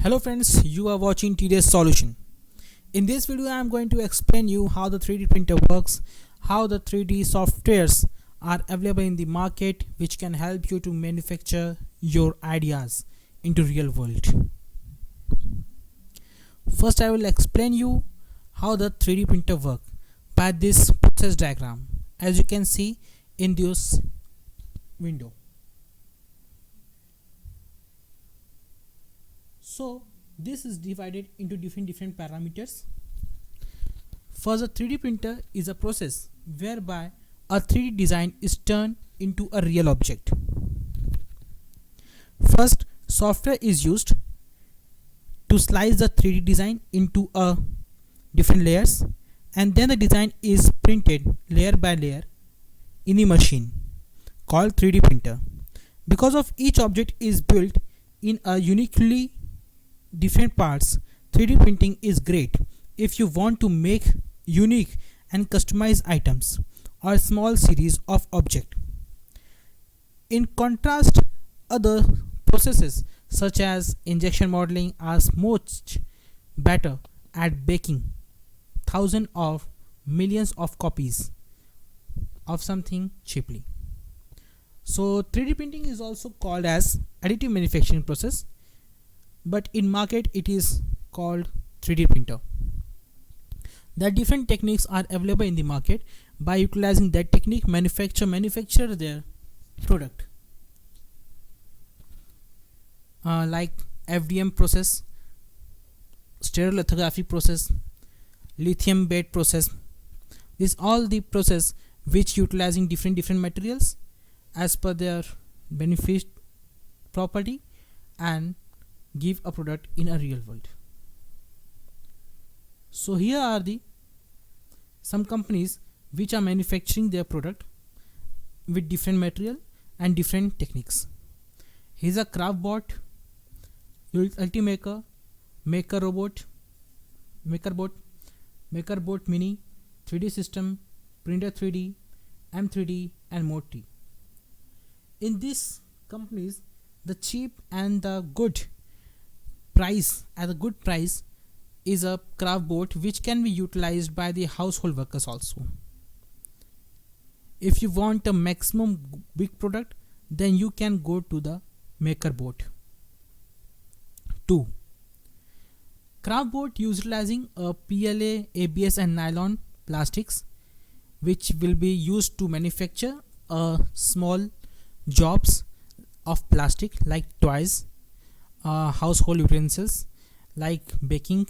Hello friends, you are watching TDS Solution. In this video I am going to explain you how the 3D printer works, how the 3D softwares are available in the market which can help you to manufacture your ideas into real world. First I will explain you how the 3D printer work by this process diagram as you can see in this window. So this is divided into different parameters. First, a 3D printer is a process whereby a 3D design is turned into a real object. First, software is used to slice the 3D design into different layers, and then the design is printed layer by layer in a machine called 3D printer. Because of each object is built in a uniquely different parts, 3D printing is great if you want to make unique and customized items or small series of objects. In contrast, other processes such as injection molding are much better at making thousands of millions of copies of something cheaply. So 3D printing is also called as additive manufacturing process, but in market it is called 3D printer. The different techniques are available in the market. By utilizing that technique, manufacture their product, like FDM process, stereolithography process, lithium bed process. This all the process which utilizing different materials as per their benefit property and give a product in a real world. So here are the some companies which are manufacturing their product with different material and different techniques. Here's a Craftbot, Ultimaker, MakerBot, MakerBot Mini, 3D System, Printer 3D, M3D, and More3. In these companies, the cheap and the good price at a good price is a Craftbot which can be utilized by the household workers also. If you want a maximum big product, then you can go to the MakerBot 2. Craftbot utilizing a PLA, ABS and nylon plastics which will be used to manufacture small jobs of plastic like toys, household utensils like baking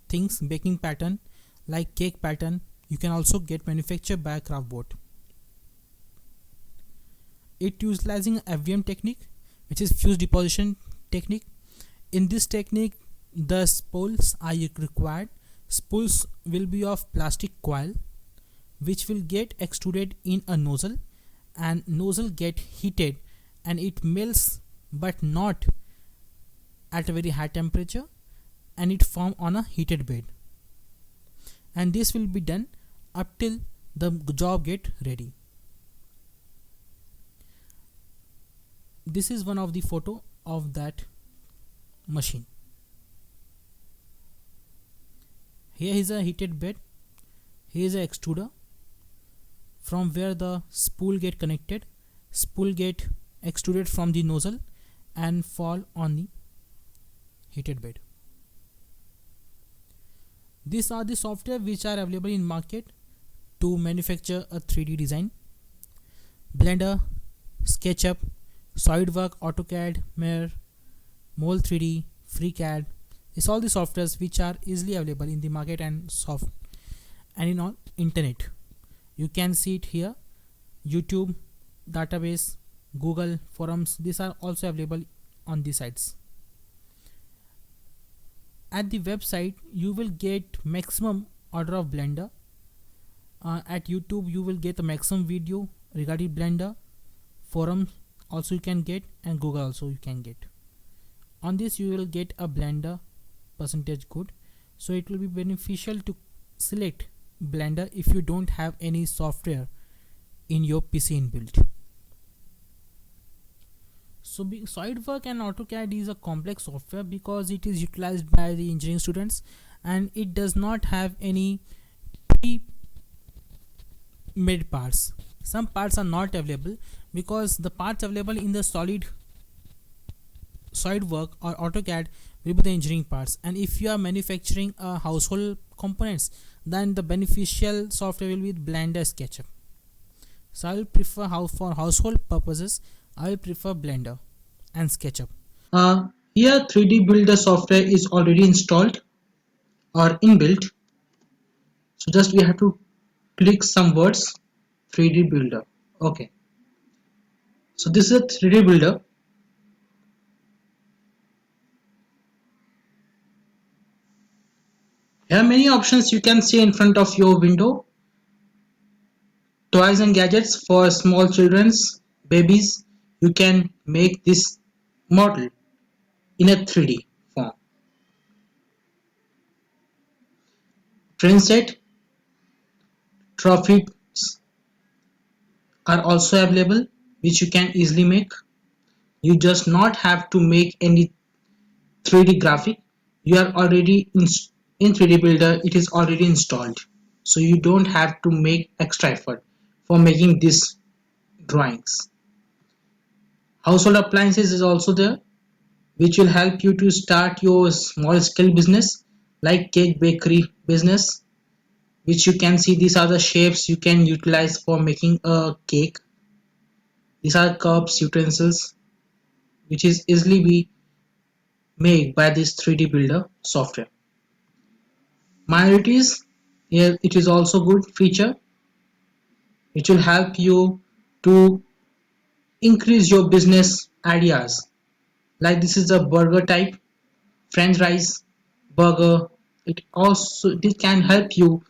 things, baking pattern like cake pattern. You can also get manufactured by Craftbot. It utilizing FDM technique, which is fuse deposition technique. In this technique, the spools are required. Spools will be of plastic coil which will get extruded in a nozzle, and nozzle get heated and it melts but not at a very high temperature, and it form on a heated bed, and this will be done up till the job get ready. This is one of the photo of that machine. Here is a heated bed, here is a extruder from where the spool get connected. Spool get extruded from the nozzle and fall on the heated bed. These are the software which are available in market to manufacture a 3D design: Blender, SketchUp, SolidWorks, AutoCAD, Maya, Mol3D, FreeCAD. It's all the softwares which are easily available in the market and in on internet. You can see it here: YouTube, database, Google, forums. These are also available on the sites. At the website, you will get maximum order of Blender. At YouTube, you will get a maximum video regarding Blender. Forums also you can get, and Google also you can get. On this, you will get a Blender percentage code. So it will be beneficial to select Blender if you don't have any software in your PC inbuilt. So SolidWorks and AutoCAD is a complex software because it is utilized by the engineering students, and it does not have any pre-made parts. Some parts are not available because the parts available in the SolidWorks or AutoCAD will be the engineering parts, and if you are manufacturing household components, then the beneficial software will be Blender, SketchUp. So I will prefer for household purposes I will prefer Blender and SketchUp. Here 3D Builder software is already installed or inbuilt. So just we have to click some words 3D Builder. Okay. So this is a 3D Builder. Here are many options you can see in front of your window. Toys and gadgets for small children's babies. You can make this model in a 3D form. Train set trophies are also available, which you can easily make. You just not have to make any 3D graphic. You are already in 3D Builder. It is already installed, so you don't have to make extra effort for making these drawings. Household appliances is also there, which will help you to start your small scale business like cake bakery business, which you can see these are the shapes you can utilize for making a cake. These are cups, utensils, which is easily be made by this 3D Builder software. Minorities, here it is also good feature which will help you to increase your business ideas. Like this is a burger type, French fries, burger. It can help you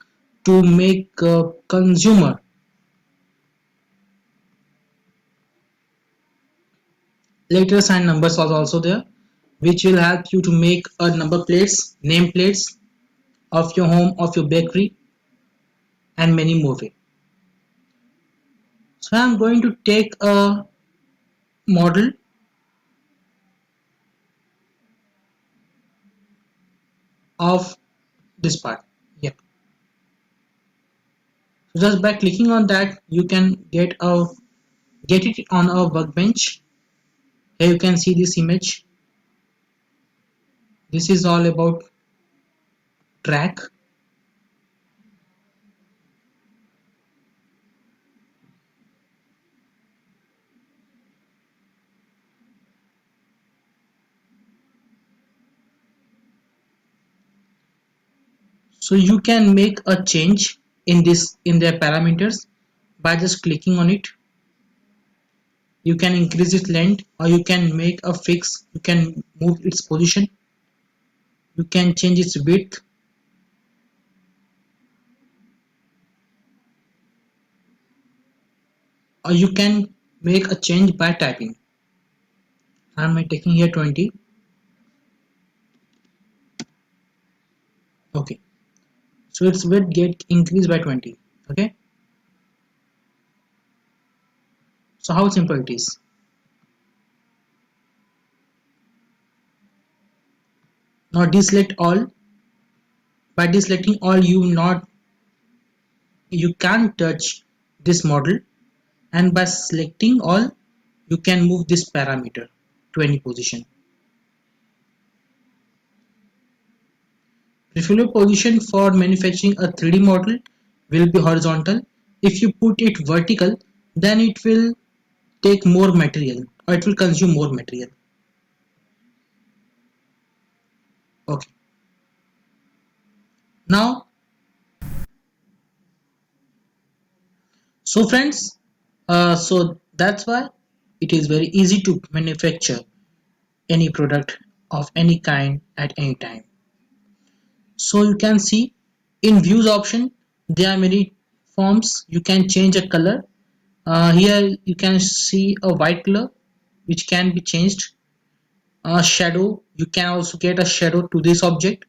to make a consumer. Letters and numbers are also there, which will help you to make a number plates, name plates of your home, of your bakery, and many more way. So I'm going to take a model of this part. Yep. So just by clicking on that, you can get it on a workbench. Here you can see this image. This is all about track. So you can make a change in their parameters by just clicking on it. You can increase its length, or you can make a fix. You can move its position. You can change its width. Or you can make a change by typing. I'm taking here 20. Okay. So its width get increased by 20. Okay. So how simple it is. Now deselect all. By deselecting all, you can't touch this model, and by selecting all, you can move this parameter to any position. Preferable position for manufacturing a 3D model will be horizontal. If you put it vertical, then it will take more material, or it will consume more material. Okay. Now, so friends, so that's why it is very easy to manufacture any product of any kind at any time. So you can see in views option there are many forms. You can change a color. Here you can see a white color which can be changed. Shadow, you can also get a shadow to this object.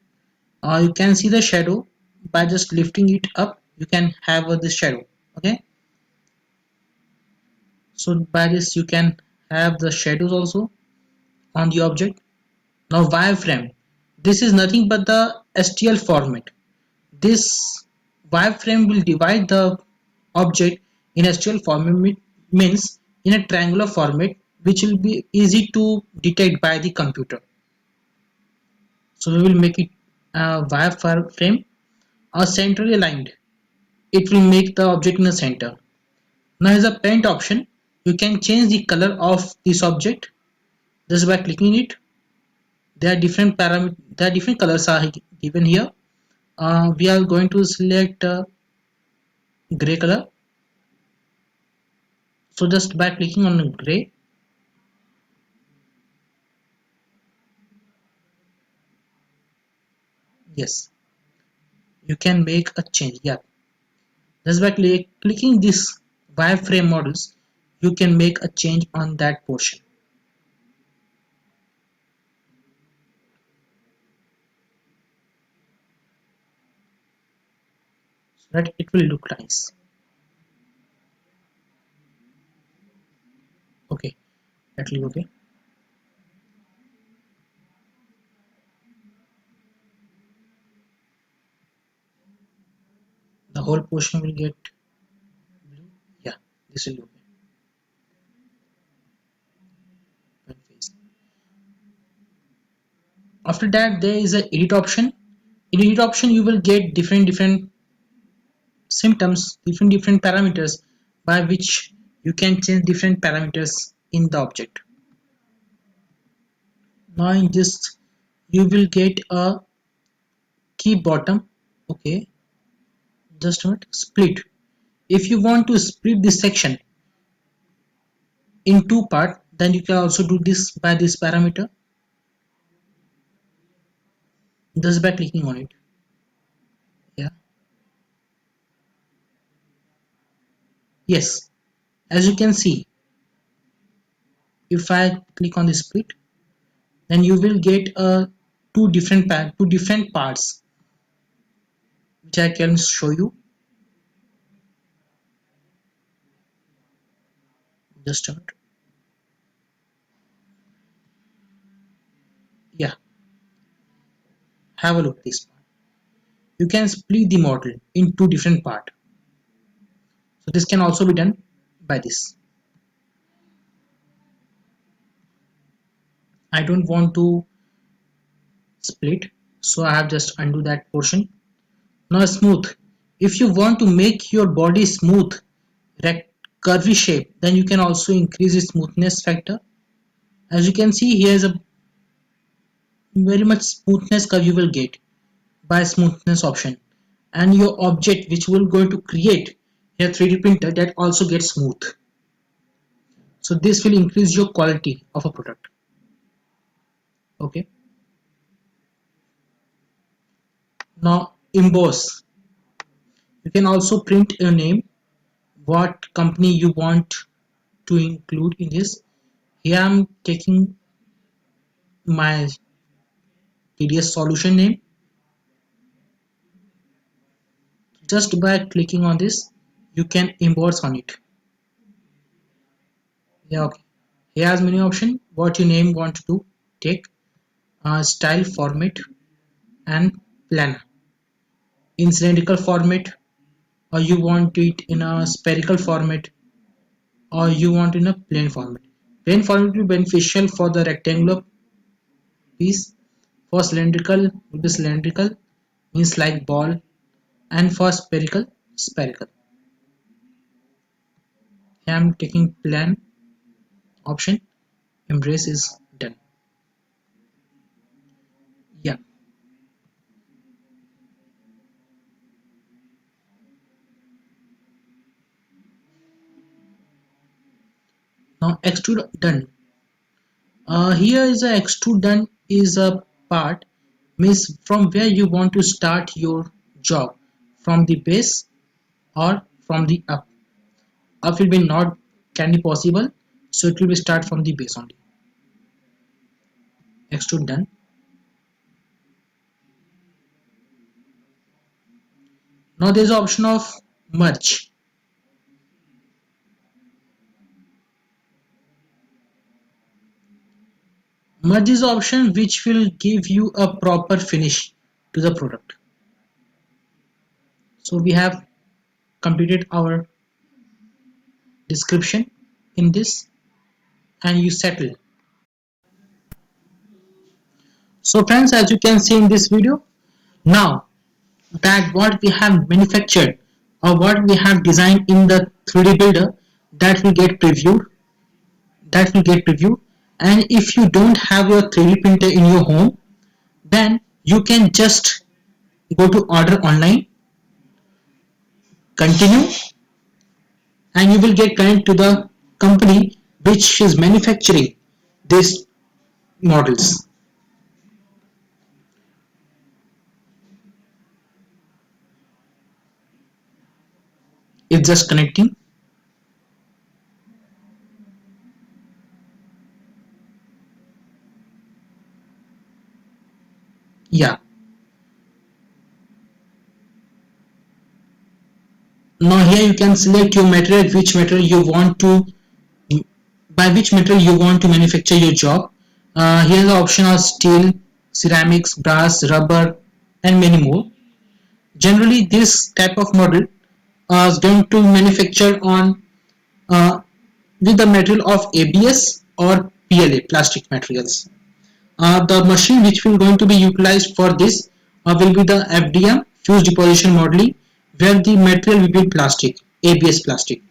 You can see the shadow by just lifting it up. You can have this shadow. Okay, so by this you can have the shadows also on the object. Now wireframe. This is nothing but the STL format. This wireframe will divide the object in STL format, means in a triangular format, which will be easy to detect by the computer. So we will make it a wireframe or centrally aligned. It will make the object in the center. Now as a paint option, you can change the color of this object just by clicking it. There are different parameters. There are different colors are given here. We are going to select gray color. So just by clicking on gray, yes, you can make a change. Yeah, just by clicking this wireframe models, you can make a change on that portion so that it will look nice. Okay, that will be okay. The whole portion will get blue. Yeah, this will be okay. After that, there is a edit option. In edit option, you will get different symptoms, different parameters by which you can change different parameters in the object. Now in this, you will get a key bottom. Okay, just a minute. Split. If you want to split this section in two part, then you can also do this by this parameter just by clicking on it. Yeah, yes, as you can see, if I click on the split, then you will get two different parts, which I can show you. Just a minute. Yeah, have a look this part. You can split the model in two different part. So this can also be done by this. I don't want to split, so I have just undo that portion. Now smooth. If you want to make your body smooth, curvy shape, then you can also increase the smoothness factor. As you can see, here is a very much smoothness curve you will get by smoothness option, and your object which will going to create a 3D printer, that also gets smooth. So this will increase your quality of a product. Okay. Now emboss. You can also print your name, what company you want to include in this. Here I'm taking my TDS solution name. Just by clicking on this, you can emboss on it. Yeah, okay. Here has many options. What you name want to take, style, format, and plan. In cylindrical format, or you want it in a spherical format, or you want in a plane format. Plane format will be beneficial for the rectangular piece. For cylindrical will be cylindrical, means like ball, and for spherical, spherical. Here I am taking plan option. Embrace is done. Yeah. Now extrude done. Here is a extrude done is a part, means from where you want to start your job, from the base or from the up. Up will be not can be possible, so it will be start from the base only. Extrude done. Now there is option of merge. Merge is the option which will give you a proper finish to the product. So we have completed our description in this, and you settle. So friends, as you can see in this video, now that what we have manufactured or what we have designed in the 3D builder, that will get previewed, and if you don't have your 3D printer in your home, then you can just go to order online, continue, and you will get connected to the company which is manufacturing these models. It's just connecting. Yeah, now here you can select your material, which material you want to, by which material you want to manufacture your job. Here the option are steel, ceramics, brass, rubber, and many more. Generally this type of model is going to manufacture on uh, with the material of ABS or PLA, plastic materials. The machine which will going to be utilized for this will be the FDM, fused deposition modeling, where the material will be plastic, ABS plastic.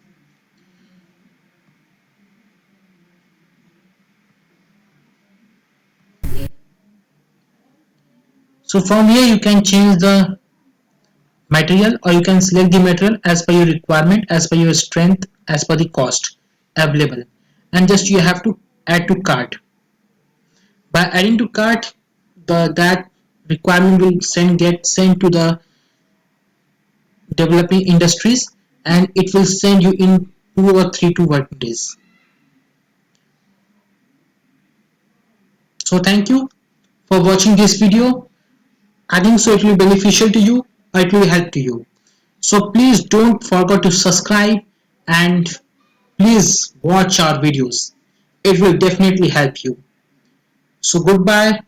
So from here you can change the material, or you can select the material as per your requirement, as per your strength, as per the cost available, and just you have to add to cart. By adding to cart, the that requirement will get sent to the developing industries, and it will send you in 2 or 3 to working days. So thank you for watching this video. I think so it will be beneficial to you, or it will help to you. So please don't forget to subscribe, and please watch our videos. It will definitely help you. So goodbye.